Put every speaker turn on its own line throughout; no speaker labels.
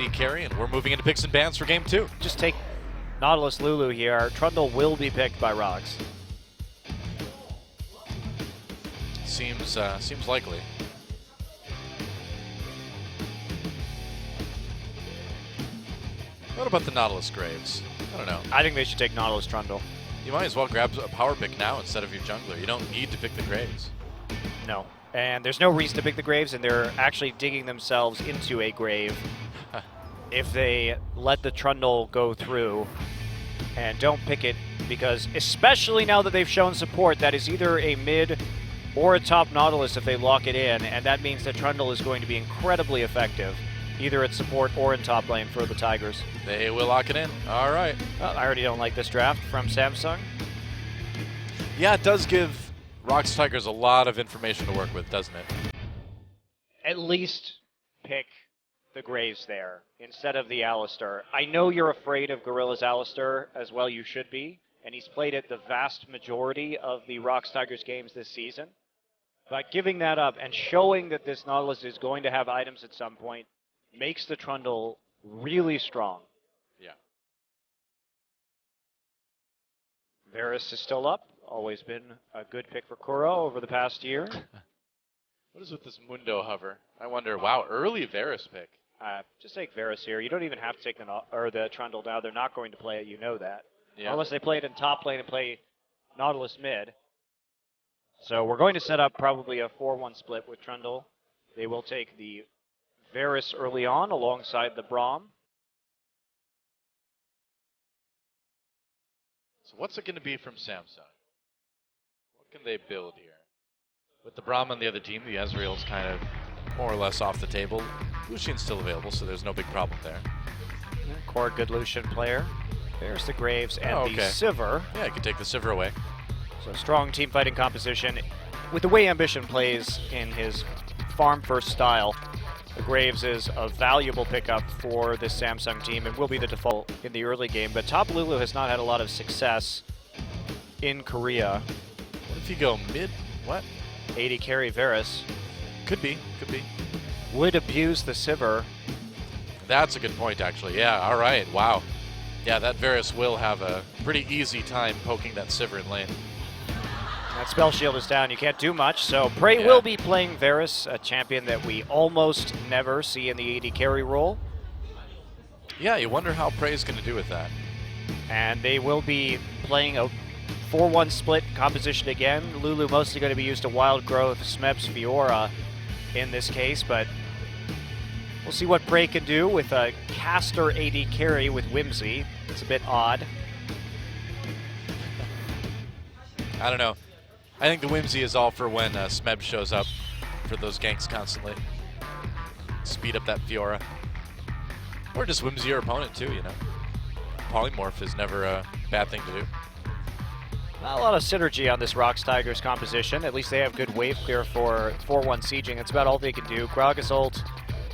AD carry, and we're moving into picks and bans for game 2.
Just take Nautilus Lulu here. Trundle will be picked by ROX.
Seems likely. What about the Nautilus Graves? I don't know.
I think they should take Nautilus Trundle.
You might as well grab a power pick now instead of your jungler. You don't need to pick the Graves.
No. And there's no reason to pick the Graves, and they're actually digging themselves into a grave if they let the Trundle go through and don't pick it, because especially now that they've shown support, that is either a mid or a top Nautilus if they lock it in, and that means that Trundle is going to be incredibly effective, either at support or in top lane for the Tigers.
They will lock it in. All right.
Well, I already don't like this draft from Samsung.
Yeah, it does give ROX Tigers a lot of information to work with, doesn't it?
At least pick the Graves there instead of the Alistar. I know you're afraid of Gorilla's Alistar, as well you should be, and he's played it the vast majority of the ROX Tigers games this season. But giving that up and showing that this Nautilus is going to have items at some point makes the Trundle really strong.
Yeah.
Varus is still up. Always been a good pick for Kuro over the past year.
What is with this Mundo hover? I wonder, wow, early Varus pick.
Just take Varus here. You don't even have to take the Trundle now. They're not going to play it. You know that.
Yeah.
Unless they play it in top lane and play Nautilus mid. So we're going to set up probably a 4-1 split with Trundle. They will take the Varus early on alongside the Braum.
So what's it going to be from Samsung? What can they build here? With the Braum on the other team, the Ezreal's kind of more or less off the table. Lucian's still available, so there's no big problem there.
Core good Lucian player. There's the Graves and the Sivir.
Yeah, you can take the Sivir away.
So strong team fighting composition. With the way Ambition plays in his farm-first style, the Graves is a valuable pickup for this Samsung team and will be the default in the early game. But top Lulu has not had a lot of success in Korea.
What if you go mid? What?
AD carry Varus.
Could be.
Would abuse the Sivir.
That's a good point, actually. Yeah, all right. Wow. Yeah, that Varus will have a pretty easy time poking that Sivir in lane.
That spell shield is down. You can't do much. So Prey will be playing Varus, a champion that we almost never see in the AD carry role.
Yeah, you wonder how Prey's going to do with that.
And they will be playing a 4-1 split composition again. Lulu mostly going to be used to Wild Growth, Smebs, Fiora in this case, but we'll see what Prey can do with a caster AD carry with Whimsy. It's a bit odd.
I don't know. I think the Whimsy is all for when Smeb shows up for those ganks constantly. Speed up that Fiora. Or just Whimsy your opponent too, you know. Polymorph is never a bad thing to do.
Not a lot of synergy on this ROX Tigers composition. At least they have good wave clear for 4-1 sieging. It's about all they can do. Gragas ult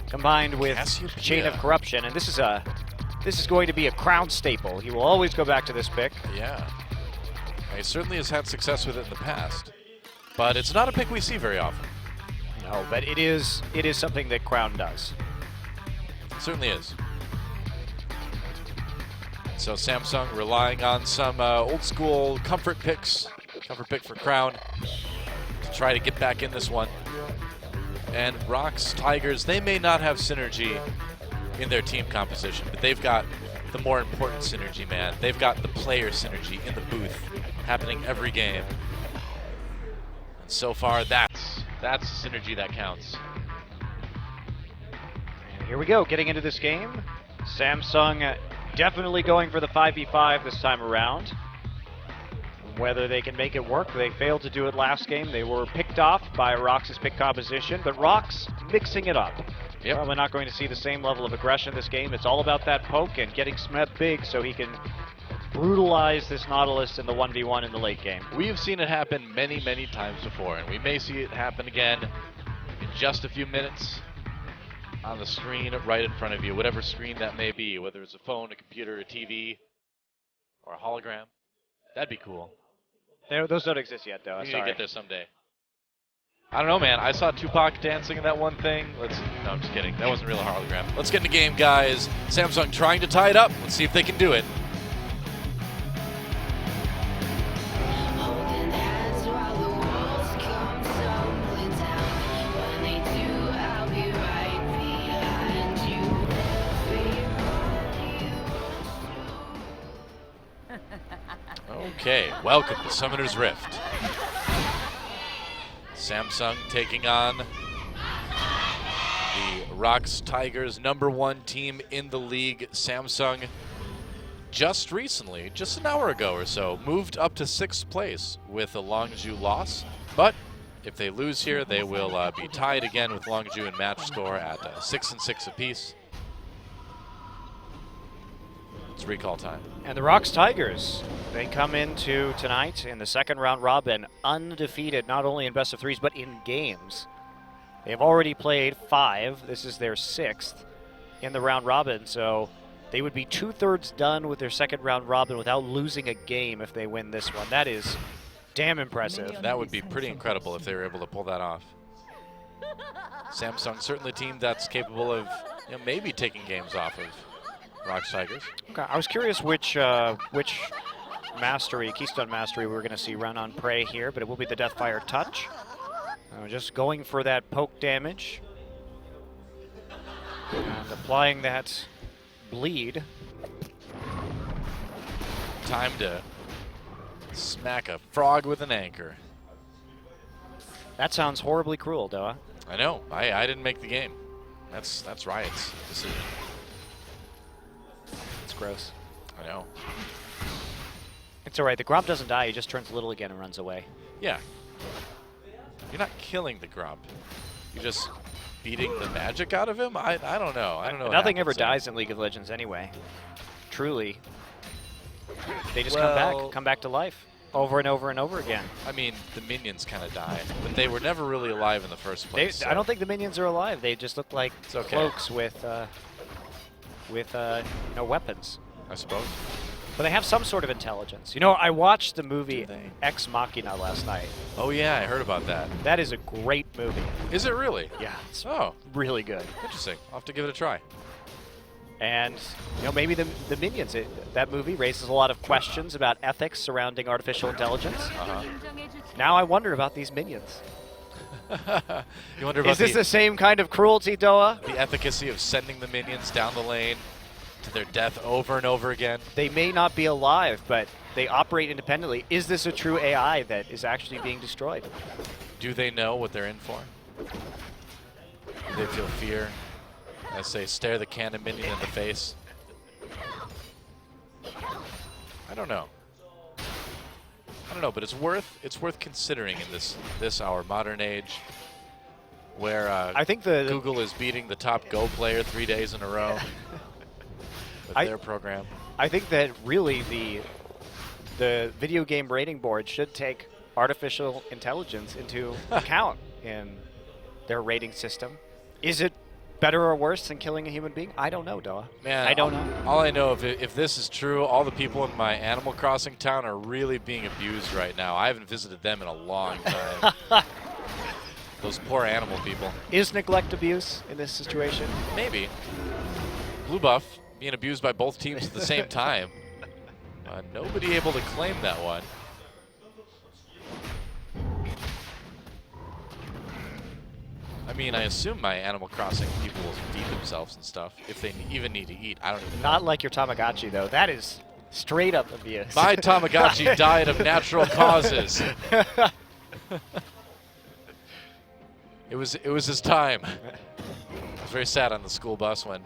combined with Chain of Corruption, and this is going to be a crown staple. He will always go back to this pick.
Yeah. He certainly has had success with it in the past, but it's not a pick we see very often.
No, but it is something that Crown does.
It certainly is. So Samsung relying on some old school comfort picks. Comfort pick for Crown to try to get back in this one. And ROX Tigers, they may not have synergy in their team composition, but they've got the more important synergy, man. They've got the player synergy in the booth happening every game. And so far, that's synergy that counts.
And here we go, getting into this game. Samsung definitely going for the 5v5 this time around. Whether they can make it work, they failed to do it last game. They were picked off by ROX's pick composition, but ROX mixing it up.
Yep.
Probably not going to see the same level of aggression this game. It's all about that poke and getting Smeb big so he can brutalize this Nautilus in the 1v1 in the late game.
We've seen it happen many, many times before, and we may see it happen again in just a few minutes on the screen right in front of you, whatever screen that may be, whether it's a phone, a computer, a TV, or a hologram. That'd be cool.
Those don't exist yet, though.
We need to get there someday. I don't know, man. I saw Tupac dancing in that one thing. No, I'm just kidding. That wasn't real hologram. Let's get in the game, guys. Samsung trying to tie it up. Let's see if they can do it. Okay, welcome to Summoner's Rift. Samsung taking on the ROX Tigers, #1 team in the league. Samsung just recently, just an hour ago or so, moved up to 6th place with a Longzhu loss. But if they lose here, they will be tied again with Longzhu in match score at 6-6 apiece. It's recall time.
And the ROX Tigers, they come into tonight in the second round robin undefeated, not only in best of threes, but in games. They've already played 5. This is their 6th in the round robin, so they would be 2/3 done with their second round robin without losing a game if they win this one. That is damn impressive.
That would be pretty incredible if they were able to pull that off. Samsung certainly a team that's capable of maybe taking games off of ROX Tigers.
Okay, I was curious which mastery, Keystone Mastery, we're going to see run on Prey here, but it will be the Deathfire Touch. Just going for that poke damage and applying that bleed.
Time to smack a frog with an anchor.
That sounds horribly cruel, Doa.
I know. I didn't make the game. That's Riot's decision.
It's gross.
I know.
It's all right. The Gromp doesn't die. He just turns little again and runs away.
Yeah. You're not killing the Gromp. You're just beating the magic out of him? I don't know. I don't know.
Nothing ever dies in League of Legends anyway. Truly. They just come back to life over and over and over again.
I mean, the minions kind of die, but they were never really alive in the first place.
I don't think the minions are alive. They just look like cloaks with weapons.
I suppose.
But they have some sort of intelligence. You know, I watched the movie Ex Machina last night.
Oh yeah, I heard about that.
That is a great movie.
Is it really?
Yeah, it's
really
good.
Interesting. I'll have to give it a try.
And maybe the minions. That movie raises a lot of questions about ethics surrounding artificial intelligence. Now I wonder about these minions.
You wonder about
is this the same kind of cruelty, Doa?
The efficacy of sending the minions down the lane to their death over and over again.
They may not be alive, but they operate independently. Is this a true AI that is actually being destroyed?
Do they know what they're in for? Do they feel fear as they stare the cannon minion in the face? I don't know. But it's worth considering in this our modern age, where
I think
Google is beating the top Go player 3 days in a row with their program.
I think that really the video game rating board should take artificial intelligence into account in their rating system. Is it better or worse than killing a human being? I don't know, Doa.
Man,
I don't know.
All I know, if this is true, all the people in my Animal Crossing town are really being abused right now. I haven't visited them in a long time. Those poor animal people.
Is neglect abuse in this situation?
Maybe. Blue buff being abused by both teams at the same time. Nobody able to claim that one. I mean, I assume my Animal Crossing people will feed themselves and stuff, if they even need to eat. I don't even know.
Not like your Tamagotchi, though. That is straight up abuse.
My Tamagotchi died of natural causes. It was his time. I was very sad on the school bus when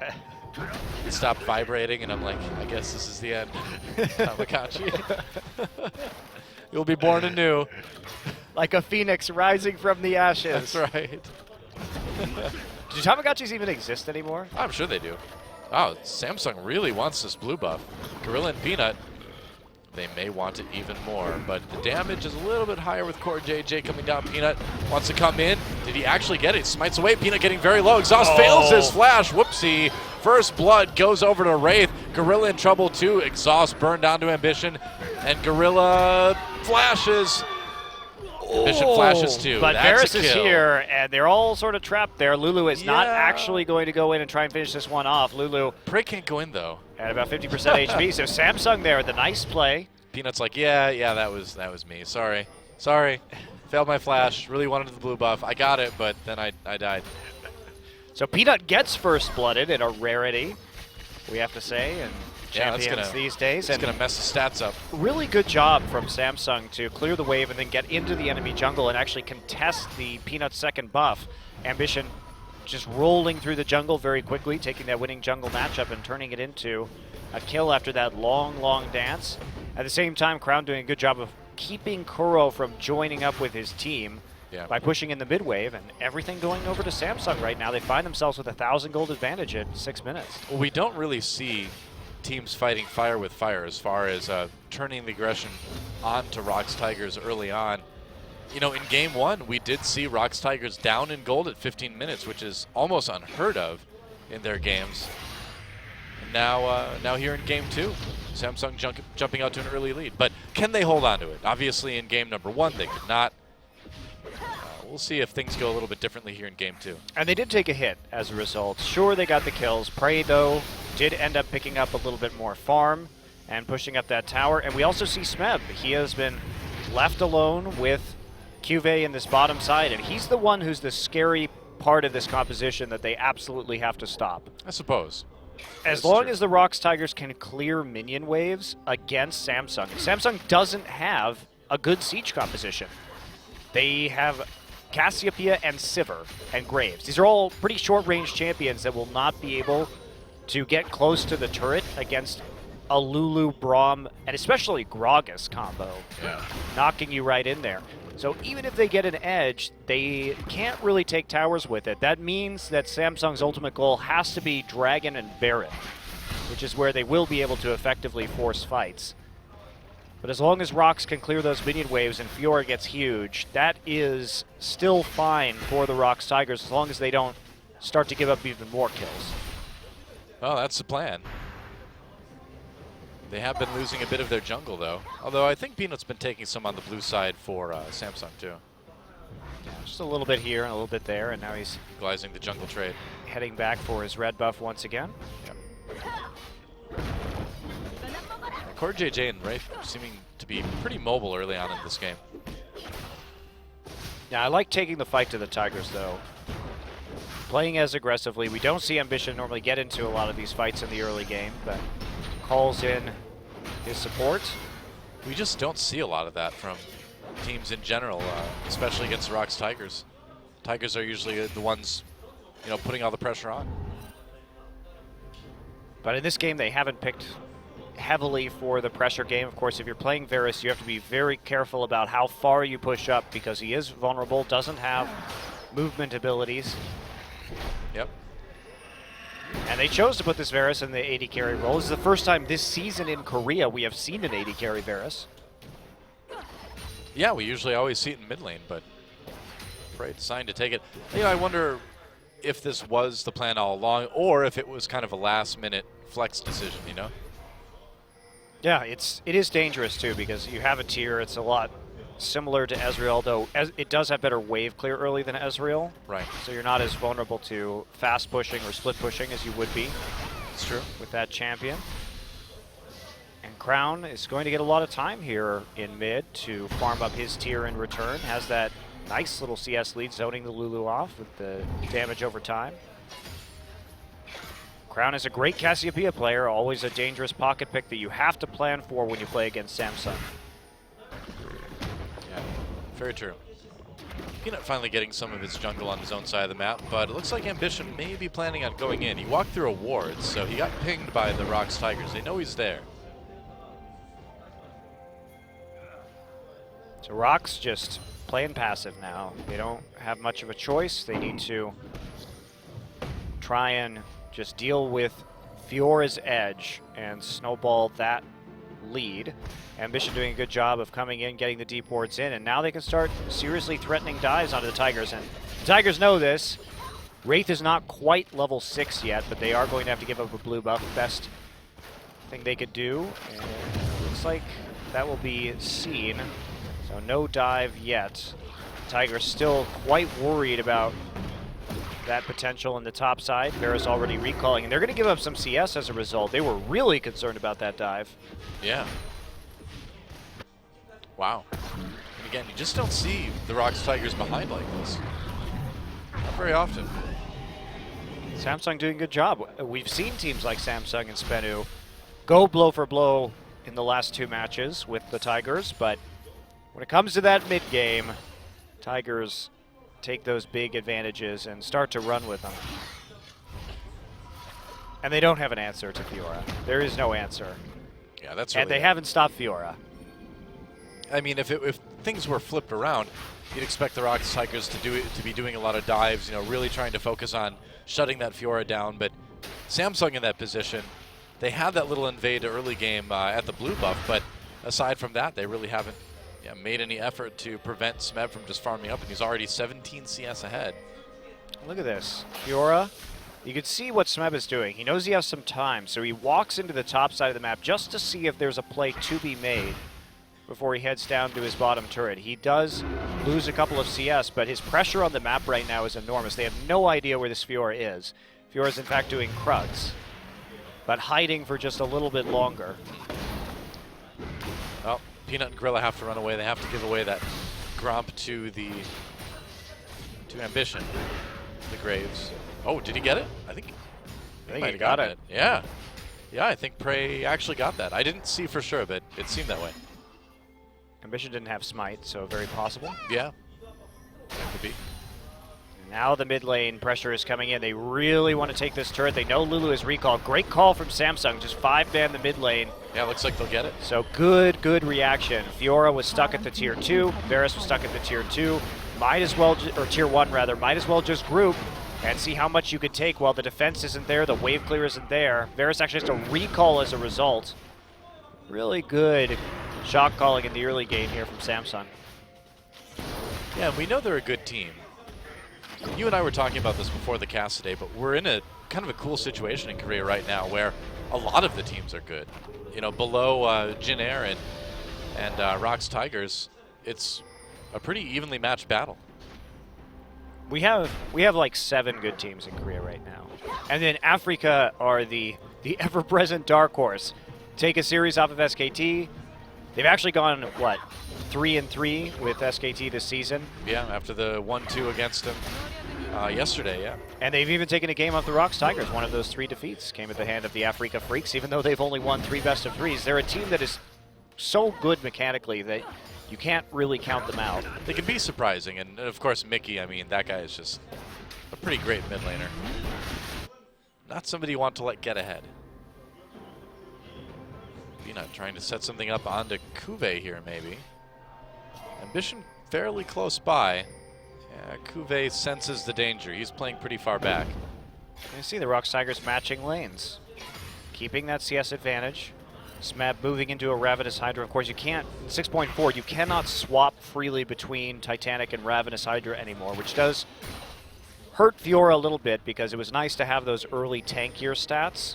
it stopped vibrating, and I'm like, I guess this is the end. Tamagotchi. You'll be born anew.
Like a phoenix rising from the ashes.
That's right.
Do Tamagotchis even exist anymore?
I'm sure they do. Oh, Samsung really wants this blue buff. Gorilla and Peanut, they may want it even more, but the damage is a little bit higher with Core JJ coming down. Peanut wants to come in. Did he actually get it? Smites away. Peanut getting very low. Exhaust fails his flash. Whoopsie. First blood goes over to Wraith. Gorilla in trouble too. Exhaust burned down to Ambition. And Gorilla flashes. Ambition flashes too.
But
That's
Varus
a
is
kill.
here, and they're all sort of trapped there. Lulu is not actually going to go in and try and finish this one off. Lulu
Prey can't go in though.
at about 50% HP, so Samsung there with a nice play.
Peanut's like, yeah, that was me. Sorry. Failed my flash. Really wanted the blue buff. I got it, but then I died.
So Peanut gets first blooded in a rarity, we have to say, and champions these days.
It's going to mess the stats up.
Really good job from Samsung to clear the wave and then get into the enemy jungle and actually contest the Peanut second buff. Ambition just rolling through the jungle very quickly, taking that winning jungle matchup and turning it into a kill after that long, long dance. At the same time, Crown doing a good job of keeping Kuro from joining up with his team by pushing in the mid wave, and everything going over to Samsung right now. They find themselves with a 1,000 gold advantage in 6 minutes.
Well, we don't really see teams fighting fire with fire as far as turning the aggression on to ROX Tigers early on. You know, in game 1, we did see ROX Tigers down in gold at 15 minutes, which is almost unheard of in their games. And now here in game 2, Samsung jumping out to an early lead. But can they hold on to it? Obviously, in game number 1, they could not. We'll see if things go a little bit differently here in game 2.
And they did take a hit as a result. Sure, they got the kills. Prey, though, did end up picking up a little bit more farm and pushing up that tower. And we also see Smeb. He has been left alone with Cuvée in this bottom side, and he's the one who's the scary part of this composition that they absolutely have to stop.
I suppose.
As long as the ROX Tigers can clear minion waves against Samsung. Samsung doesn't have a good siege composition. They have Cassiopeia and Sivir and Graves. These are all pretty short-range champions that will not be able to get close to the turret against a Lulu, Braum, and especially Gragas combo, knocking you right in there. So even if they get an edge, they can't really take towers with it. That means that Samsung's ultimate goal has to be Dragon and Baron, which is where they will be able to effectively force fights. But as long as ROX can clear those minion waves and Fiora gets huge, that is still fine for the ROX Tigers as long as they don't start to give up even more kills.
Well, that's the plan. They have been losing a bit of their jungle, though. Although I think Peanut's been taking some on the blue side for Samsung, too.
Yeah, just a little bit here and a little bit there, and now he's
utilizing the jungle trade.
Heading back for his red buff once again.
Yep. Core JJ and Rafe seeming to be pretty mobile early on in this game.
Yeah, I like taking the fight to the Tigers, though. Playing as aggressively. We don't see Ambition normally get into a lot of these fights in the early game, but calls in his support.
We just don't see a lot of that from teams in general, especially against the ROX Tigers. Tigers are usually the ones, putting all the pressure on.
But in this game, they haven't picked heavily for the pressure game. Of course, if you're playing Varus, you have to be very careful about how far you push up because he is vulnerable, doesn't have movement abilities.
Yep.
And they chose to put this Varus in the AD carry role. This is the first time this season in Korea we have seen an AD carry Varus.
Yeah, we usually always see it in mid lane, but Prey deciding to take it. I wonder if this was the plan all along or if it was kind of a last-minute flex decision,
Yeah, it is dangerous too because you have a tier. It's a lot similar to Ezreal, though it does have better wave clear early than Ezreal.
Right.
So you're not as vulnerable to fast pushing or split pushing as you would be.
It's true.
With that champion. And Crown is going to get a lot of time here in mid to farm up his tier in return. Has that nice little CS lead, zoning the Lulu off with the damage over time. Crown is a great Cassiopeia player, always a dangerous pocket pick that you have to plan for when you play against Samsung.
Yeah, very true. Peanut finally getting some of his jungle on his own side of the map, but it looks like Ambition may be planning on going in. He walked through a ward, so he got pinged by the ROX Tigers. They know he's there.
So ROX just playing passive now. They don't have much of a choice. They need to try and just deal with Fiora's edge and snowball that lead. Ambition doing a good job of coming in, getting the deep wards in, and now they can start seriously threatening dives onto the Tigers. And the Tigers know this. Wraith is not quite level 6 yet, but they are going to have to give up a blue buff. Best thing they could do. And it looks like that will be seen. So no dive yet Tigers still quite worried about that potential in the top side. Varus already recalling, and they're going to give up some CS as a result. They were really concerned about that dive.
Yeah. Wow. And again, you just don't see the ROX Tigers behind like this. Not very often.
Samsung doing a good job. We've seen teams like Samsung and Spenu go blow for blow in the last 2 matches with the Tigers, but when it comes to that mid game, Tigers take those big advantages and start to run with them. And they don't have an answer to Fiora. There is no answer.
Yeah, that's really
and they haven't stopped Fiora.
I mean, if things were flipped around, you'd expect the ROX Tigers to be doing a lot of dives, you know, really trying to focus on shutting that Fiora down. But Samsung in that position, they had that little invade early game at the blue buff, but aside from that, they really haven't made any effort to prevent Smeb from just farming up, and he's already 17 CS ahead.
Look at this. Fiora, you can see what Smeb is doing. He knows he has some time, so he walks into the top side of the map just to see if there's a play to be made before he heads down to his bottom turret. He does lose a couple of CS, but his pressure on the map right now is enormous. They have no idea where this Fiora is. Fiora is in fact doing Krugs, but hiding for just a little bit longer.
Well, Peanut and Gorilla have to run away. They have to give away that Gromp to Ambition, the Graves. Oh, did he get it? I think
he got it.
Yeah. Yeah, I think Prey actually got that. I didn't see for sure, but it seemed that way.
Ambition didn't have Smite, so very possible.
Yeah, that could be.
Now the mid lane pressure is coming in. They really want to take this turret. They know Lulu is recalled. Great call from Samsung. Just 5-man the mid lane.
Yeah, looks like they'll get it.
So good reaction. Fiora was stuck at the tier 2. Varus was stuck at the tier 2. Might as well, or tier 1 rather, might as well just group and see how much you could take while the defense isn't there, the wave clear isn't there. Varus actually has to recall as a result. Really good shot calling in the early game here from Samsung.
Yeah, and we know they're a good team. You and I were talking about this before the cast today, but we're in a kind of a cool situation in Korea right now where a lot of the teams are good. You know, below Jin Air and ROX Tigers, it's a pretty evenly matched battle.
We have like 7 good teams in Korea right now. And then Africa are the ever-present dark horse. Take a series off of SKT. They've actually gone, what, 3-3 with SKT this season?
Yeah, after the 1-2 against them yesterday, yeah.
And they've even taken a game off the ROX Tigers. One of those 3 defeats came at the hand of the Africa Freaks, even though they've only won 3 best-of-3s. They're a team that is so good mechanically that you can't really count them out.
They can be surprising, and of course Mickey, I mean, that guy is just a pretty great mid laner. Not somebody you want to let get ahead. Peanut trying to set something up onto Kuve here, maybe. Ambition fairly close by. Yeah, Kuve senses the danger. He's playing pretty far back.
You see the ROX Tigers matching lanes, keeping that CS advantage. Smeb moving into a Ravenous Hydra. Of course, you can't, in 6.4, you cannot swap freely between Titanic and Ravenous Hydra anymore, which does hurt Fiora a little bit because it was nice to have those early tankier stats.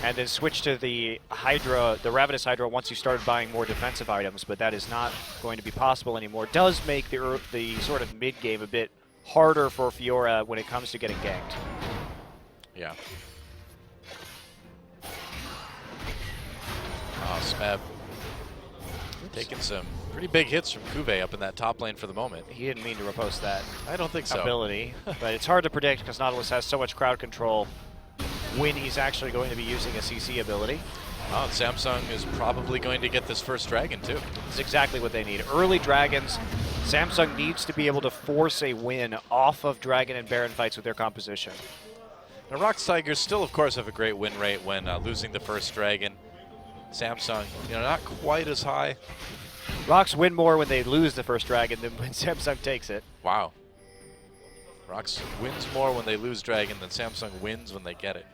And then switch to the Hydra, the Ravenous Hydra, once you started buying more defensive items, but that is not going to be possible anymore. It does make the sort of mid-game a bit harder for Fiora when it comes to getting ganked.
Yeah. Oh, Smeb taking some pretty big hits from Kuve up in that top lane for the moment.
He didn't mean to repost that.
I don't think so.
Ability, but it's hard to predict because Nautilus has so much crowd control when he's actually going to be using a CC ability.
Oh, and Samsung is probably going to get this first dragon too.
It's exactly what they need. Early dragons. Samsung needs to be able to force a win off of dragon and baron fights with their composition.
The ROX Tigers still, of course, have a great win rate when losing the first dragon. Samsung, you know, not quite as high.
ROX win more when they lose the first dragon than when Samsung takes it.
Wow. ROX wins more when they lose dragon than Samsung wins when they get it.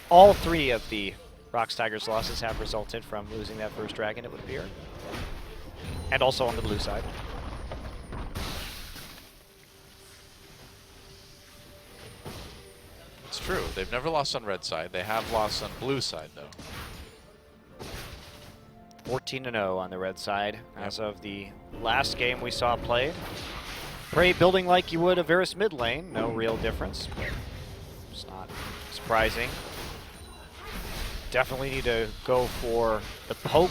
All 3 of the ROX Tigers losses have resulted from losing that first dragon, it would appear. And also on the blue side.
It's true. They've never lost on red side. They have lost on blue side, though.
14-0 on the red side as of the last game we saw played. Prey building like you would a Varus mid lane, no real difference. It's not surprising. Definitely need to go for the poke.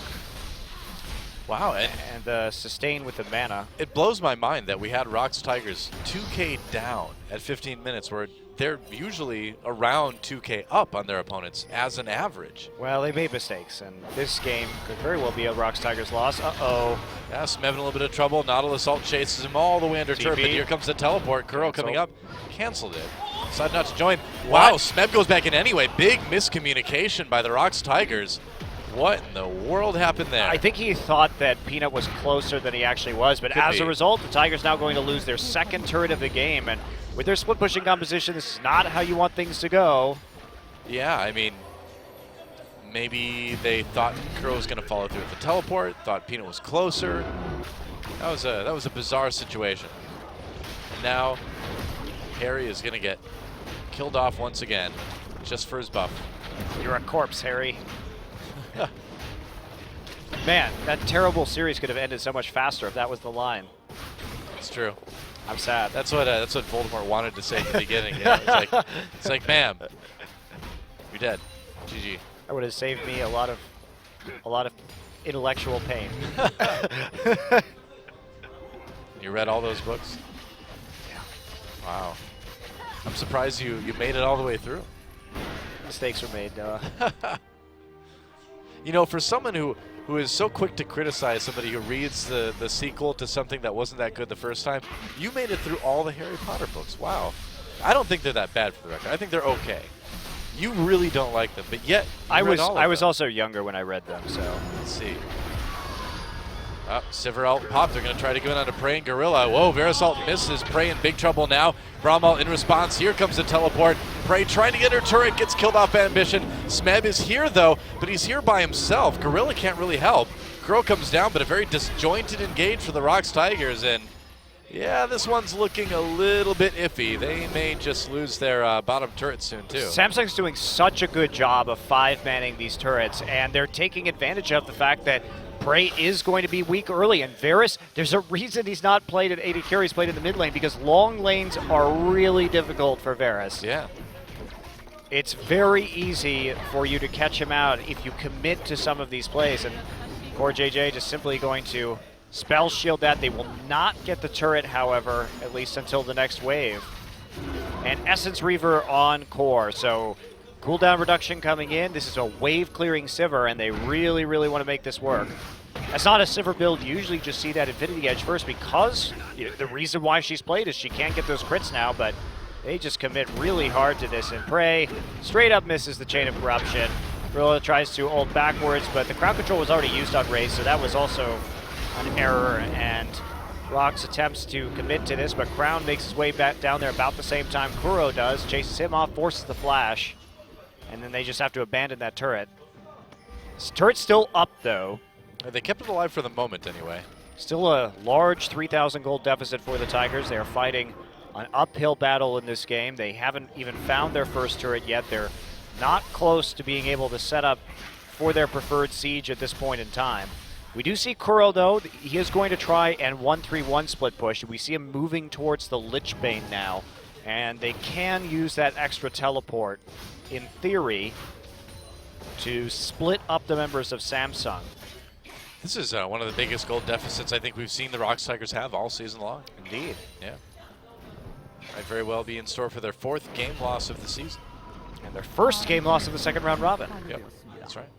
Wow,
and the sustain with the mana.
It blows my mind that we had ROX Tigers 2K down at 15 minutes, where they're usually around 2K up on their opponents as an average.
Well, they made mistakes, and this game could very well be a ROX Tigers loss. Uh-oh.
Yeah, Smev in a little bit of trouble. Nautilus ult chases him all the way under turret, but here comes the teleport. Kuro coming up, canceled it. Decided not to join. Wow, Smev goes back in anyway. Big miscommunication by the ROX Tigers. What in the world happened there?
I think he thought that Peanut was closer than he actually was, but as a result, the Tigers now going to lose their second turret of the game, and with their split pushing composition, this is not how you want things to go.
Yeah, I mean, maybe they thought Kuro was going to follow through with the teleport, thought Peanut was closer. That was a bizarre situation. And now Harry is going to get killed off once again, just for his buff.
You're a corpse, Harry. Man, that terrible series could have ended so much faster if that was the line.
It's true.
I'm sad.
That's what Voldemort wanted to say at the beginning. Yeah, it's like, bam, you're dead. GG.
That would have saved me a lot of intellectual pain.
You read all those books?
Yeah.
Wow. I'm surprised you made it all the way through.
Mistakes were made, Noah.
You know, for someone who is so quick to criticize somebody who reads the sequel to something that wasn't that good the first time, you made it through all the Harry Potter books. Wow. I don't think they're that bad, for the record. I think they're okay. You really don't like them, but yet
I was also younger when I read them, so.
Let's see. Sivir ult popped. They're going to try to go in on a Prey and Gorilla. Whoa, Varus ult misses. Prey in big trouble now. Braum ult in response. Here comes the teleport. Prey trying to get her turret. Gets killed off by Ambition. Smeb is here, though, but he's here by himself. Gorilla can't really help. Kuro comes down, but a very disjointed engage for the ROX Tigers. And, yeah, this one's looking a little bit iffy. They may just lose their bottom turret soon, too.
Samsung's doing such a good job of five-manning these turrets, and they're taking advantage of the fact that Prey is going to be weak early, and Varus, there's a reason he's not played at AD carry, he's played in the mid lane, because long lanes are really difficult for Varus.
Yeah.
It's very easy for you to catch him out if you commit to some of these plays, and Core JJ just simply going to spell shield that. They will not get the turret, however, at least until the next wave. And Essence Reaver on Core, so cooldown reduction coming in. This is a wave-clearing Sivir, and they really, really want to make this work. That's not a Sivir build. You usually just see that Infinity Edge first because the reason why she's played is she can't get those crits now, but they just commit really hard to this. And Prey straight up misses the Chain of Corruption. Gorilla tries to ult backwards, but the crowd control was already used on Raze, so that was also an error. And ROX attempts to commit to this, but Crown makes his way back down there about the same time Kuro does, chases him off, forces the flash. And then they just have to abandon that turret. This turret's still up, though.
They kept it alive for the moment, anyway.
Still a large 3,000 gold deficit for the Tigers. They are fighting an uphill battle in this game. They haven't even found their first turret yet. They're not close to being able to set up for their preferred siege at this point in time. We do see Kuro, though. He is going to try and 1-3-1 split push. We see him moving towards the Lich Bane now. And they can use that extra teleport, in theory, to split up the members of Samsung.
This is one of the biggest gold deficits I think we've seen the ROX Tigers have all season long.
Indeed.
Yeah. Might very well be in store for their 4th game loss of the season.
And their first game loss of the second round robin.
Yep, that's right.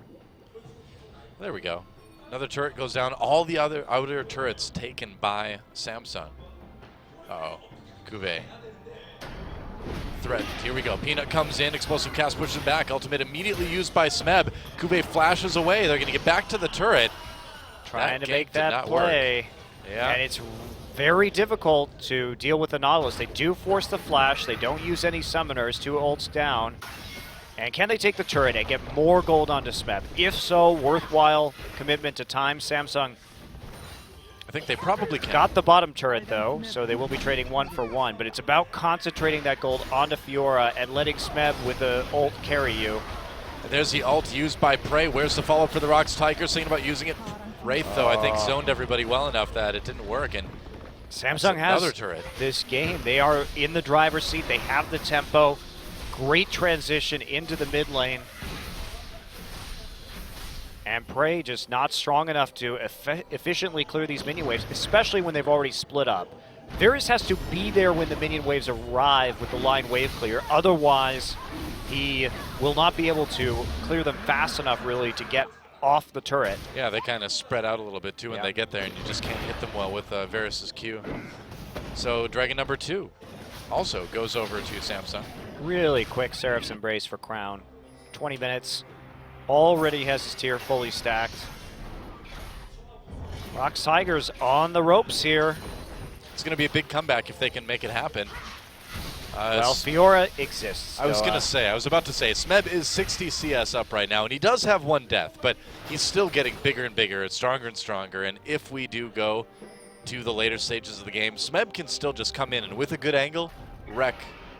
There we go. Another turret goes down. All the other outer turrets taken by Samsung. Uh-oh. Cuvée. Threat. Here we go. Peanut comes in. Explosive cast pushes him back. Ultimate immediately used by Smeb. Cuvée flashes away. They're going to get back to the turret.
Trying to make that play.
Yeah.
And it's very difficult to deal with the Nautilus. They do force the flash. They don't use any summoners. 2 ults down. And can they take the turret and get more gold onto Smeb? If so, worthwhile commitment to time. Samsung,
I think they probably can.
Got the bottom turret, though, so they will be trading 1 for 1. But it's about concentrating that gold onto Fiora and letting Smeb with the ult carry you.
There's the ult used by Prey. Where's the follow-up for the ROX Tigers? Thinking about using it. Wraith, though, I think zoned everybody well enough that it didn't work. And
Samsung has
turret.
This game. They are in the driver's seat. They have the tempo. Great transition into the mid lane. And Prey just not strong enough to efficiently clear these minion waves, especially when they've already split up. Varus has to be there when the minion waves arrive with the line wave clear. Otherwise, he will not be able to clear them fast enough, really, to get off the turret.
Yeah, they kind of spread out a little bit, too, when they get there, and you just can't hit them well with Varus's Q. So Dragon number 2 also goes over to Samsung.
Really quick Seraph's Embrace for Crown. 20 minutes. Already has his tier fully stacked. ROX Tigers on the ropes here.
It's going to be a big comeback if they can make it happen.
Well, Fiora exists.
I was about to say, Smeb is 60 CS up right now, and he does have 1 death, but he's still getting bigger and bigger and stronger, and if we do go to the later stages of the game, Smeb can still just come in and with a good angle, wreck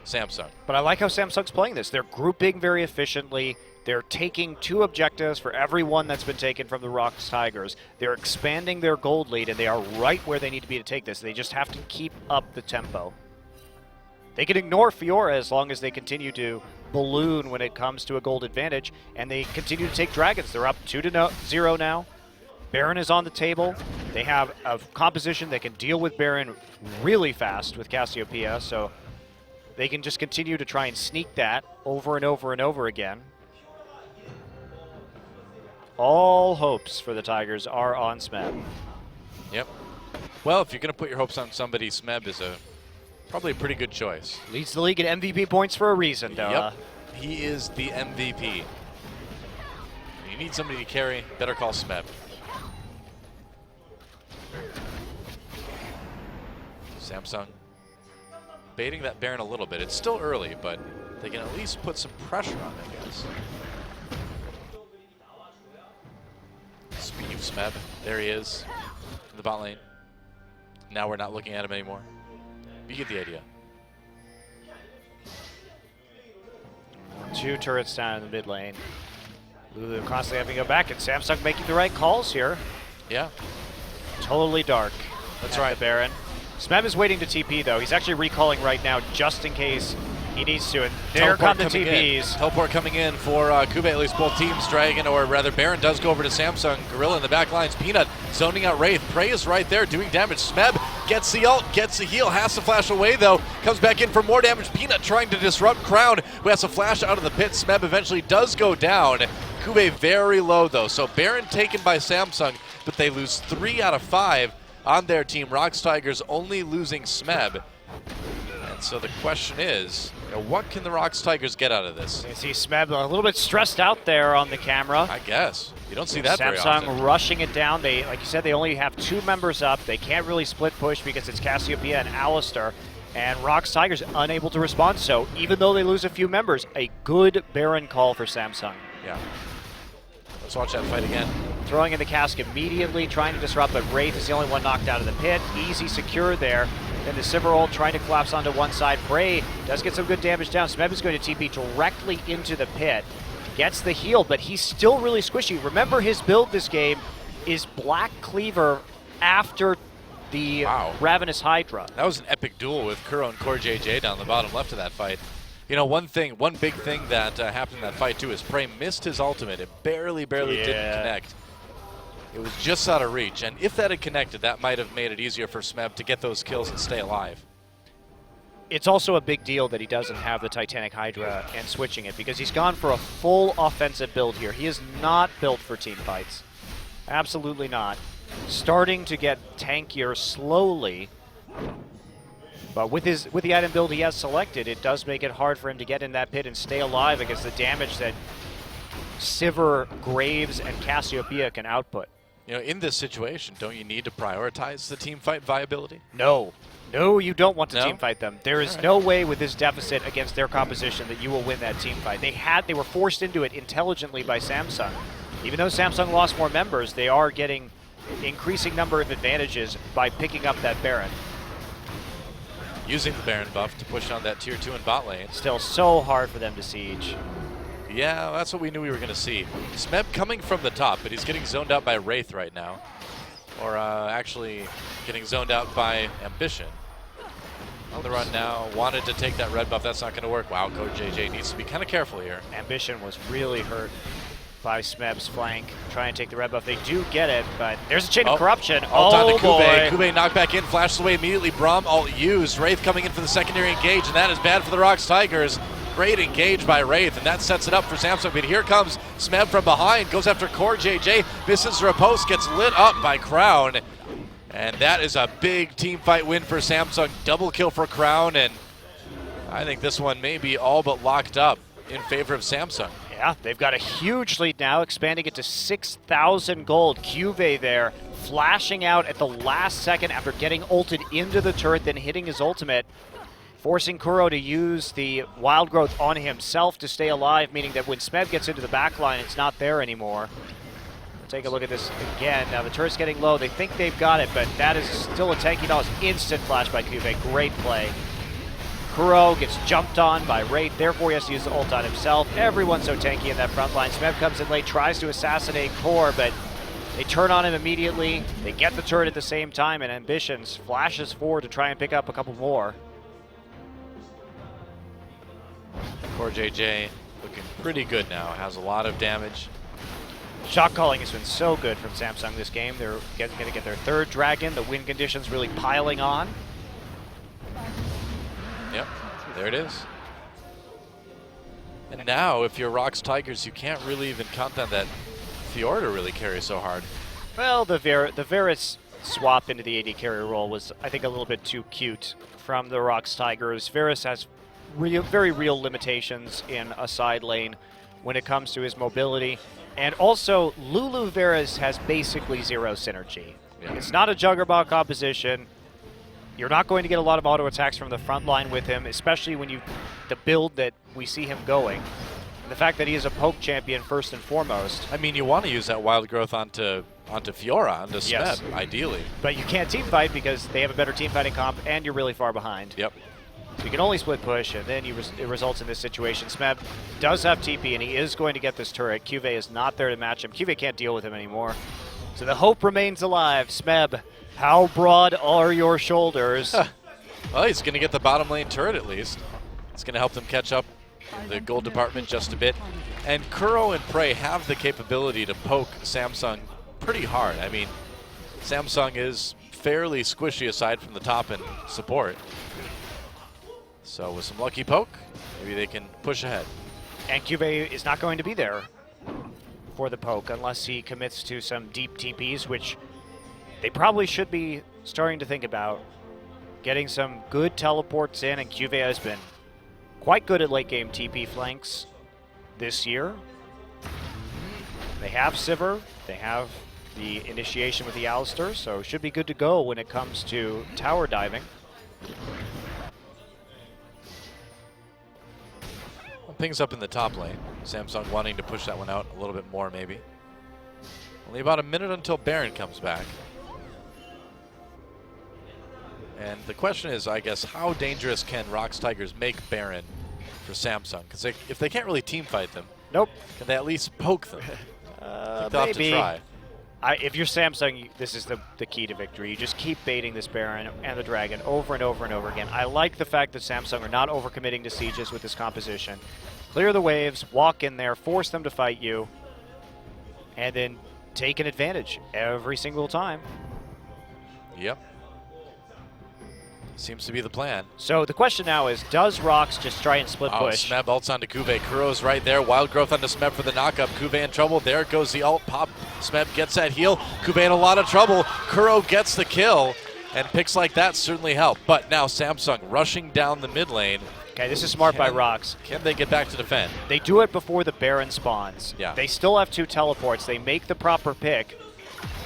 Samsung.
But I like how Samsung's playing this. They're grouping very efficiently. They're taking 2 objectives for every 1 that's been taken from the ROX Tigers. They're expanding their gold lead, and they are right where they need to be to take this. They just have to keep up the tempo. They can ignore Fiora as long as they continue to balloon when it comes to a gold advantage, and they continue to take dragons. They're up 2-0 now. Baron is on the table. They have a composition that can deal with Baron really fast with Cassiopeia, so they can just continue to try and sneak that over and over and over again. All hopes for the Tigers are on Smeb.
Yep. Well, if you're going to put your hopes on somebody, Smeb is probably a pretty good choice.
Leads the league in MVP points for a reason, though.
Yep. He is the MVP. You need somebody to carry, better call Smeb. Samsung baiting that Baron a little bit. It's still early, but they can at least put some pressure on it, I guess. Speaking of Smeb, there he is in the bot lane. Now we're not looking at him anymore. You get the idea.
2 turrets down in the mid lane. Lulu constantly having to go back, and Samsung making the right calls here.
Yeah.
Totally dark.
That's right.
The Baron. Smeb is waiting to TP, though. He's actually recalling right now just in case he needs to. And there come the TPs.
Teleport coming in for Kube, at least both teams. Dragon, or rather Baron, does go over to Samsung. Gorilla in the back lines. Peanut zoning out Wraith. Prey is right there doing damage. Smeb gets the ult, gets the heal, has to flash away though. Comes back in for more damage. Peanut trying to disrupt Crown, who has to flash out of the pit. Smeb eventually does go down. Kube very low though. So Baron taken by Samsung, but they lose 3 out of 5 on their team. ROX Tigers only losing Smeb. And so the question is, what can the ROX Tigers get out of this?
You see Smeb a little bit stressed out there on the camera.
I guess. You don't see that very often.
Samsung rushing it down. They, like you said, they only have 2 members up. They can't really split push because it's Cassiopeia and Alistar. And ROX Tigers unable to respond. So even though they lose a few members, a good Baron call for Samsung.
Yeah. Let's watch that fight again.
Throwing in the cask immediately, trying to disrupt, but Wraith is the only one knocked out of the pit. Easy secure there. Then the Sivir ult trying to collapse onto one side. Prey does get some good damage down. Smeb is going to TP directly into the pit. Gets the heal, but he's still really squishy. Remember, his build this game is Black Cleaver after the Ravenous Hydra.
That was an epic duel with Kuro and Core JJ down the bottom left of that fight. You know, one big thing that happened in that fight too is Prey missed his ultimate. It barely didn't connect. It was just out of reach, and if that had connected, that might have made it easier for Smeb to get those kills and stay alive.
It's also a big deal that he doesn't have the Titanic Hydra and switching it, because he's gone for a full offensive build here. He is not built for team fights. Absolutely not. Starting to get tankier slowly, but with the item build he has selected, it does make it hard for him to get in that pit and stay alive against the damage that Sivir, Graves, and Cassiopeia can output.
You know, in this situation, don't you need to prioritize the team fight viability?
No. No, you don't want to team fight them. There is no way with this deficit against their composition that you will win that team fight. They were forced into it intelligently by Samsung. Even though Samsung lost more members, they are getting increasing number of advantages by picking up that Baron.
Using the Baron buff to push on that tier 2 in bot lane.
Still so hard for them to siege.
Yeah, that's what we knew we were going to see. Smeb coming from the top, but he's getting zoned out by Wraith right now. Or actually getting zoned out by Ambition. On the run now, wanted to take that red buff. That's not going to work. Wow, Coach JJ needs to be kind of careful here.
Ambition was really hurt by Smeb's flank. Try and take the red buff. They do get it, but there's a chain of corruption.
Ult onto
boy.
Kube. Kube knocked back in, flashes away immediately. Braum ult used. Wraith coming in for the secondary engage, and that is bad for the ROX Tigers. Great engage by Wraith, and that sets it up for Samsung. But here comes Smeb from behind, goes after Core JJ, misses Riposte, gets lit up by Crown. And that is a big team fight win for Samsung. Double kill for Crown, and I think this one may be all but locked up in favor of Samsung.
Yeah, they've got a huge lead now, expanding it to 6,000 gold. Cuvée there, flashing out at the last second after getting ulted into the turret, then hitting his ultimate, forcing Kuro to use the wild growth on himself to stay alive, meaning that when Smeb gets into the back line, it's not there anymore. We'll take a look at this again. Now the turret's getting low. They think they've got it, but that is still a tanky dodge. Instant flash by Cuvée. Great play. Kuro gets jumped on by Wraith, therefore he has to use the ult on himself. Everyone's so tanky in that front line. Smeb comes in late, tries to assassinate Core, but they turn on him immediately. They get the turret at the same time, and Ambitions flashes forward to try and pick up a couple more.
Core JJ looking pretty good now, has a lot of damage.
Shot calling has been so good from Samsung this game. They're going to get their third dragon. The win conditions really piling on.
Yep, there it is. And now, if you're ROX Tigers, you can't really even count on that Fiora to really carry so hard.
Well, the Varus swap into the AD carry role was, I think, a little bit too cute from the ROX Tigers. Varus has very real limitations in a side lane when it comes to his mobility. And also, Lulu Varus has basically zero synergy. Yeah. It's not a Juggernaut composition. You're not going to get a lot of auto attacks from the front line with him, especially when the build that we see him going. And the fact that he is a poke champion first and foremost.
I mean, you want to use that wild growth onto Fiora, onto Smeb, yes, ideally.
But you can't team fight because they have a better team fighting comp and you're really far behind.
Yep.
So you can only split push, and then it results in this situation. Smeb does have TP, and he is going to get this turret. Cuvée is not there to match him. Cuvée can't deal with him anymore. So the hope remains alive. Smeb, how broad are your shoulders?
Well, he's going to get the bottom lane turret at least. It's going to help them catch up in the gold department just a bit. And Kuro and Prey have the capability to poke Samsung pretty hard. I mean, Samsung is fairly squishy aside from the top and support. So with some lucky poke, maybe they can push ahead.
And Cuvée is not going to be there for the poke unless he commits to some deep TPs, which they probably should be starting to think about. Getting some good teleports in, and Cuvée has been quite good at late game TP flanks this year. They have Sivir, they have the initiation with the Alistar, so should be good to go when it comes to tower diving.
Pings up in the top lane. Samsung wanting to push that one out a little bit more, maybe. Only about a minute until Baron comes back. And the question is, I guess, how dangerous can ROX Tigers make Baron for Samsung? Because if they can't really team fight them,
nope,
can they at least poke them? They'll have to try.
If you're Samsung, this is the key to victory. You just keep baiting this Baron and the Dragon over and over and over again. I like the fact that Samsung are not overcommitting to sieges with this composition. Clear the waves, walk in there, force them to fight you, and then take an advantage every single time.
Yep. Seems to be the plan.
So the question now is, does ROX just try and split push?
Smeb ults onto Cuvée. Kuro's right there. Wild growth onto Smeb for the knockup. Cuvée in trouble. There goes the ult. Pop. Smeb gets that heal. Cuvée in a lot of trouble. Kuro gets the kill. And picks like that certainly help. But now Samsung rushing down the mid lane.
Okay, this is smart by ROX.
Can they get back to defend?
They do it before the Baron spawns.
Yeah.
They still have 2 teleports. They make the proper pick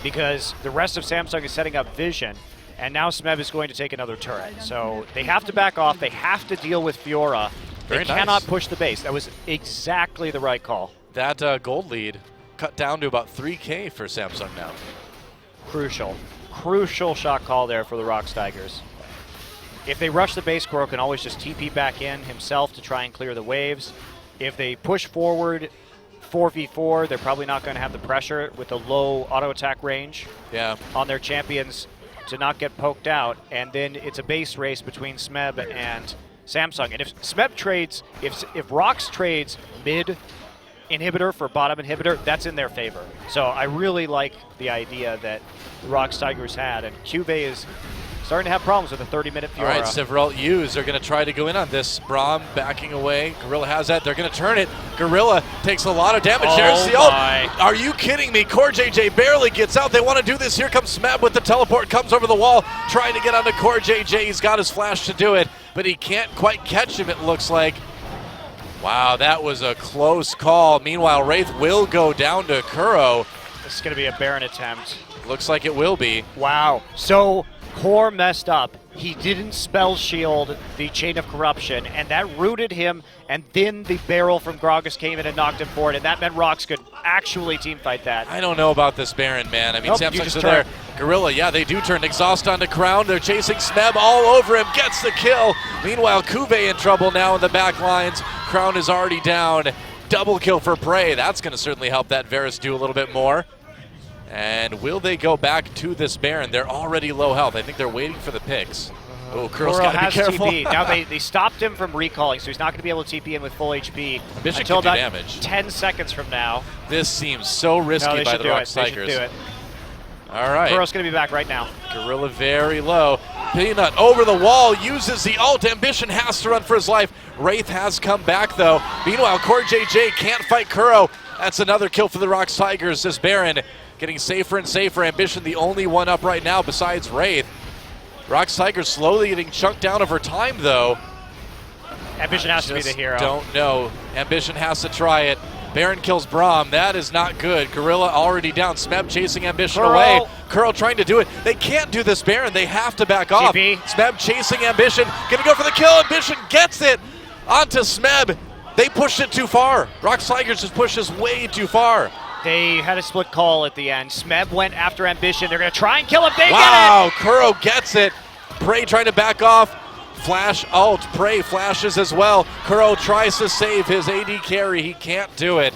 because the rest of Samsung is setting up vision. And now Smeb is going to take another turret. So they have to back off. They have to deal with Fiora. They cannot push the base. That was exactly the right call.
That gold lead cut down to about 3K for Samsung now.
Crucial shot call there for the ROX Tigers. If they rush the base, Kuro can always just TP back in himself to try and clear the waves. if they push forward 4v4, they're probably not going to have the pressure with the low auto attack range on their champions to not get poked out. And then it's a base race between Smeb and Samsung. And if Smeb trades, if ROX trades mid inhibitor for bottom inhibitor, that's in their favor. So I really like the idea that the ROX Tigers had. And Cube is starting to have problems with a 30-minute Fiora.
All right, several U's are going to try to go in on this. Braum backing away. Gorilla has that. They're going to turn it. Gorilla takes a lot of damage. There's the ult. Are you kidding me? Core JJ barely gets out. They want to do this. Here comes Smeb with the teleport. Comes over the wall, trying to get onto Core JJ. He's got his flash to do it, but he can't quite catch him, it looks like. Wow, that was a close call. Meanwhile, Wraith will go down to Kuro.
This is going to be a Baron attempt.
Looks like it will be.
Wow. So Core messed up. He didn't spell shield the Chain of Corruption, and that rooted him, and then the barrel from Gragas came in and knocked him forward, and that meant ROX could actually teamfight that.
I don't know about this Baron, man. I mean,
nope,
Samsung's there. Gorilla, yeah, they do turn. Exhaust onto Crown. They're chasing Smeb all over him. Gets the kill. Meanwhile, Kuve in trouble now in the back lines. Crown is already down. Double kill for Prey. That's going to certainly help that Varus do a little bit more. And will they go back to this Baron? They're already low health. I think they're waiting for the picks. Oh, Kuro's got to be careful.
TP. Now they stopped him from recalling, so he's not going to be able to TP in with full HP
Ambition
until about
damage.
10 seconds from now.
This seems so risky by the ROX Tigers.
They should do it.
All right.
Kuro's going to be back right now.
Gorilla very low. Peanut over the wall, uses the ult. Ambition has to run for his life. Wraith has come back, though. Meanwhile, Core JJ can't fight Kuro. That's another kill for the ROX Tigers. This Baron getting safer and safer. Ambition the only one up right now besides Wraith. ROX Tigers slowly getting chunked down over time, though.
Ambition has to be the hero.
Don't know. Ambition has to try it. Baron kills Braum. That is not good. Gorilla already down. Smeb chasing Ambition away. Kuro trying to do it. They can't do this Baron. They have to back off.
TP.
Smeb chasing Ambition. Gonna go for the kill. Ambition gets it onto Smeb. They pushed it too far. ROX Tigers just pushes way too far.
They had a split call at the end. Smeb went after Ambition. They're going to try and kill him. They get it!
Wow, Kuro gets it. Prey trying to back off. Flash ult. Prey flashes as well. Kuro tries to save his AD carry. He can't do it.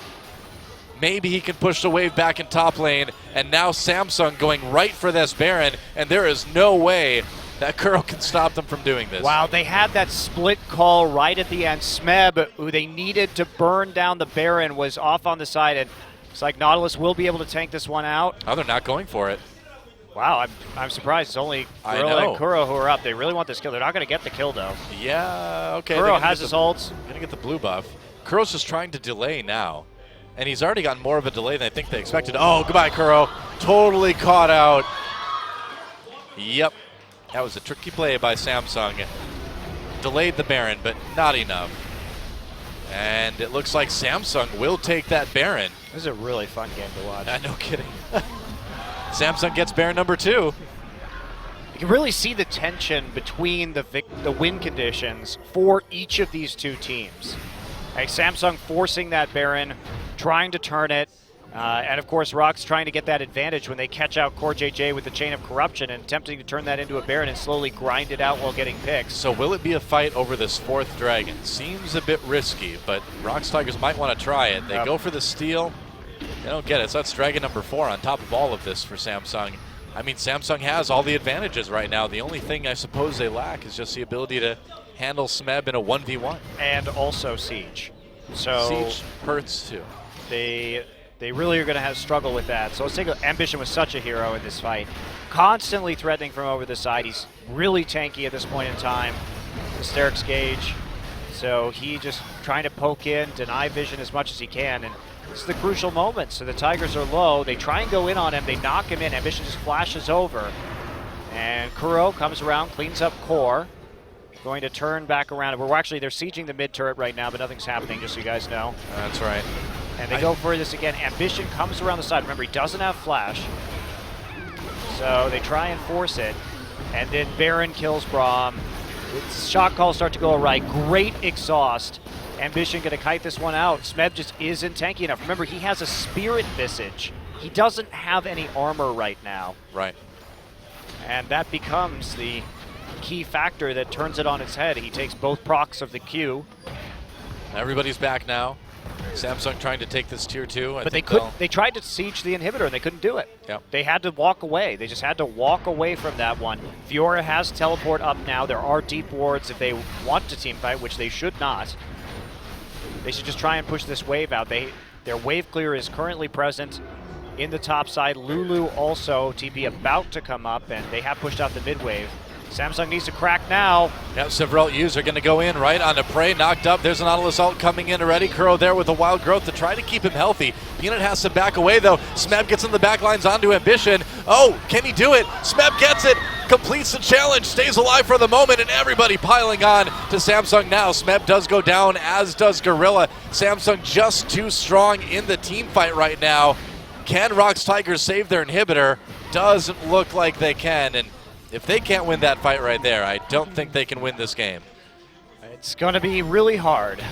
Maybe he can push the wave back in top lane. And now Samsung going right for this Baron. And there is no way that Kuro can stop them from doing this.
Wow, they had that split call right at the end. Smeb, who they needed to burn down the Baron, was off on the side. And it's like Nautilus will be able to tank this one out.
Oh, they're not going for it.
Wow, I'm surprised. It's only Gorilla and Kuro who are up. They really want this kill. They're not going to get the kill, though.
Yeah, okay.
Kuro has his ults.
Going to get the blue buff. Kuro's just trying to delay now. And he's already gotten more of a delay than I think they expected. Oh, goodbye, Kuro. Totally caught out. Yep. That was a tricky play by Samsung. Delayed the Baron, but not enough. And it looks like Samsung will take that Baron.
This is a really fun game to watch.
No kidding. Samsung gets Baron number 2.
You can really see the tension between the win conditions for each of these two teams. Like Samsung forcing that Baron, trying to turn it, and of course ROX trying to get that advantage when they catch out Core JJ with the Chain of Corruption and attempting to turn that into a Baron and slowly grind it out while getting picks.
So will it be a fight over this 4th dragon? Seems a bit risky, but ROX Tigers might want to try it. They go for the steal. They don't get it. So that's dragon number 4 on top of all of this for Samsung. I mean, Samsung has all the advantages right now. The only thing I suppose they lack is just the ability to handle Smeb in a 1v1.
And also Siege. So
Siege hurts too.
They really are going to have struggle with that. So let's take a Ambition was such a hero in this fight. Constantly threatening from over the side. He's really tanky at this point in time. Hysteric's Gauge. So he just trying to poke in, deny vision as much as he can. And this is the crucial moment. So the Tigers are low. They try and go in on him. They knock him in. Ambition just flashes over. And Kuro comes around, cleans up Core. Going to turn back around. They're sieging the mid turret right now, but nothing's happening, just so you guys know.
That's right.
And they go for this again. Ambition comes around the side. Remember, he doesn't have flash. So they try and force it. And then Baron kills Braum. Shot calls start to go right. Great exhaust. Ambition going to kite this one out. Smeb just isn't tanky enough. Remember, he has a Spirit Visage. He doesn't have any armor right now.
Right.
And that becomes the key factor that turns it on its head. He takes both procs of the Q.
Everybody's back now. Samsung trying to take this tier 2.
But they tried to siege the inhibitor and they couldn't do it.
Yep.
They had to walk away. They just had to walk away from that one. Fiora has teleport up now. There are deep wards if they want to team fight, which they should not. They should just try and push this wave out. Their wave clear is currently present in the top side. Lulu also, TP about to come up, and they have pushed out the mid wave. Samsung needs to crack now.
Yep, several U's are going to go in right onto Prey, knocked up. There's an Nautilus ult coming in already. Kuro there with the wild growth to try to keep him healthy. Peanut has to back away though. Smeb gets in the back lines onto Ambition. Oh, can he do it? Smeb gets it, completes the challenge, stays alive for the moment, and everybody piling on to Samsung now. Smeb does go down, as does Gorilla. Samsung just too strong in the team fight right now. Can ROX Tigers save their inhibitor? Doesn't look like they can, and if they can't win that fight right there, I don't think they can win this game.
It's going to be really hard,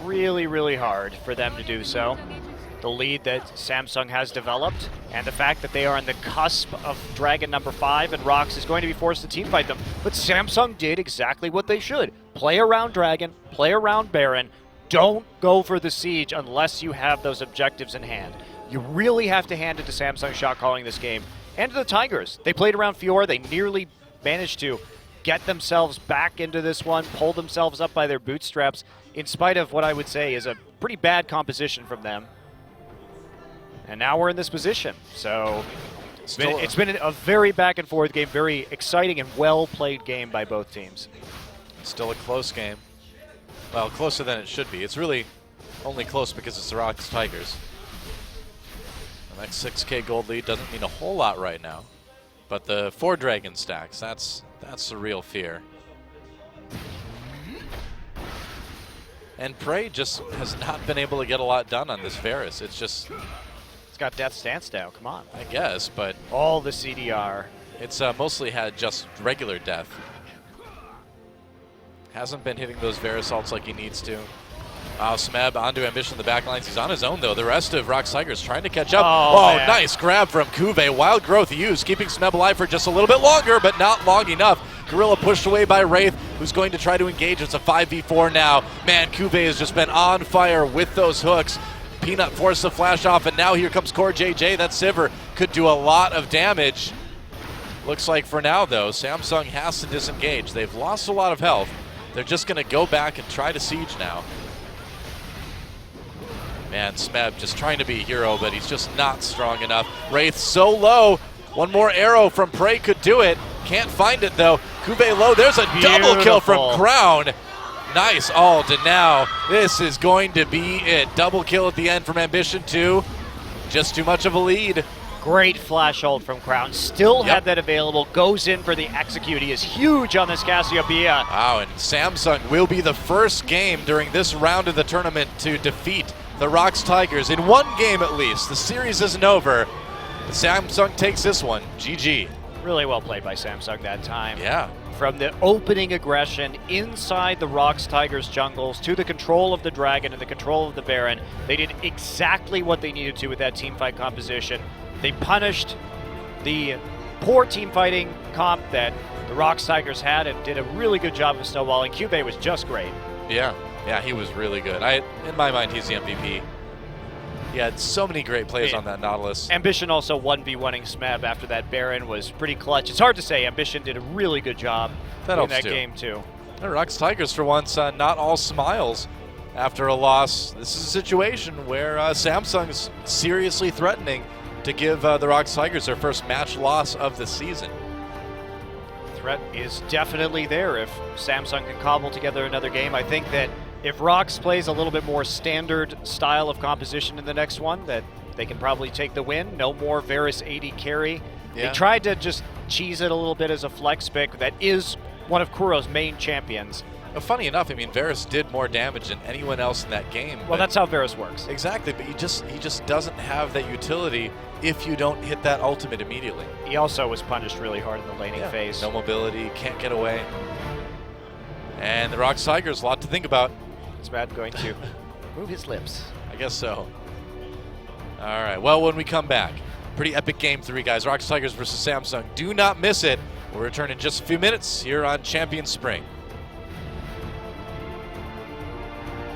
really hard for them to do so. The lead that Samsung has developed and the fact that they are on the cusp of Dragon number 5 and ROX is going to be forced to team fight them. But Samsung did exactly what they should. Play around Dragon, play around Baron. Don't go for the siege unless you have those objectives in hand. You really have to hand it to Samsung shot calling this game. And to the Tigers. They played around Fiora. They nearly managed to get themselves back into this one, pull themselves up by their bootstraps, in spite of what I would say is a pretty bad composition from them. And now we're in this position. So it's been a very back and forth game, very exciting and well-played game by both teams.
Still a close game. Well, closer than it should be. It's really only close because it's the ROX Tigers. The next 6K gold lead doesn't mean a whole lot right now, but the 4 Dragon stacks, that's the real fear. And Prey just has not been able to get a lot done on this Varus. It's
got Death Stance now, come on.
I guess, but
all the CDR.
It's mostly had just regular death. Hasn't been hitting those Varus ults like he needs to. Smeb onto Ambition in the back lines. He's on his own, though. The rest of ROX Tigers trying to catch up. Oh, nice grab from Kuve. Wild growth used, keeping Smeb alive for just a little bit longer, but not long enough. Gorilla pushed away by Wraith, who's going to try to engage. It's a 5v4 now. Man, Kuve has just been on fire with those hooks. Peanut forced the flash off, and now here comes Core JJ. That Sivir could do a lot of damage. Looks like for now, though, Samsung has to disengage. They've lost a lot of health. They're just going to go back and try to siege now. Man, Smeb just trying to be a hero, but he's just not strong enough. Wraith so low. One more arrow from Prey could do it. Can't find it, though. Kuve low. There's a double kill from Crown. Nice ult, and now this is going to be it. Double kill at the end from Ambition 2. Just too much of a lead.
Great flash ult from Crown. Still had that available. Goes in for the execute. He is huge on this Cassiopeia.
Wow, and Samsung will be the first game during this round of the tournament to defeat the ROX Tigers in one game at least. The series isn't over. Samsung takes this one. GG.
Really well played by Samsung that time.
Yeah.
From the opening aggression inside the ROX Tigers jungles to the control of the Dragon and the control of the Baron, they did exactly what they needed to with that teamfight composition. They punished the poor team fighting comp that the ROX Tigers had and did a really good job of snowballing. Cube was just great.
Yeah, he was really good. In my mind, he's the MVP. He had so many great plays on that Nautilus.
Ambition also 1v1ing Smeb after that Baron was pretty clutch. It's hard to say. Ambition did a really good job in that game, too.
The ROX Tigers, for once, not all smiles after a loss. This is a situation where Samsung's seriously threatening to give the ROX Tigers their first match loss of the season.
Threat is definitely there if Samsung can cobble together another game. I think that if ROX plays a little bit more standard style of composition in the next one, that they can probably take the win. No more Varus 80 carry. Yeah. They tried to just cheese it a little bit as a flex pick. That is one of Kuro's main champions.
Funny enough, I mean, Varus did more damage than anyone else in that game.
Well, that's how Varus works.
Exactly, but he just doesn't have that utility if you don't hit that ultimate immediately.
He also was punished really hard in the laning phase.
No mobility, can't get away. And the ROX Tigers, a lot to think about.
Is Matt going to move his lips?
I guess so. All right, well, when we come back, pretty epic game 3, guys. ROX Tigers versus Samsung. Do not miss it. We'll return in just a few minutes here on Champion Spring.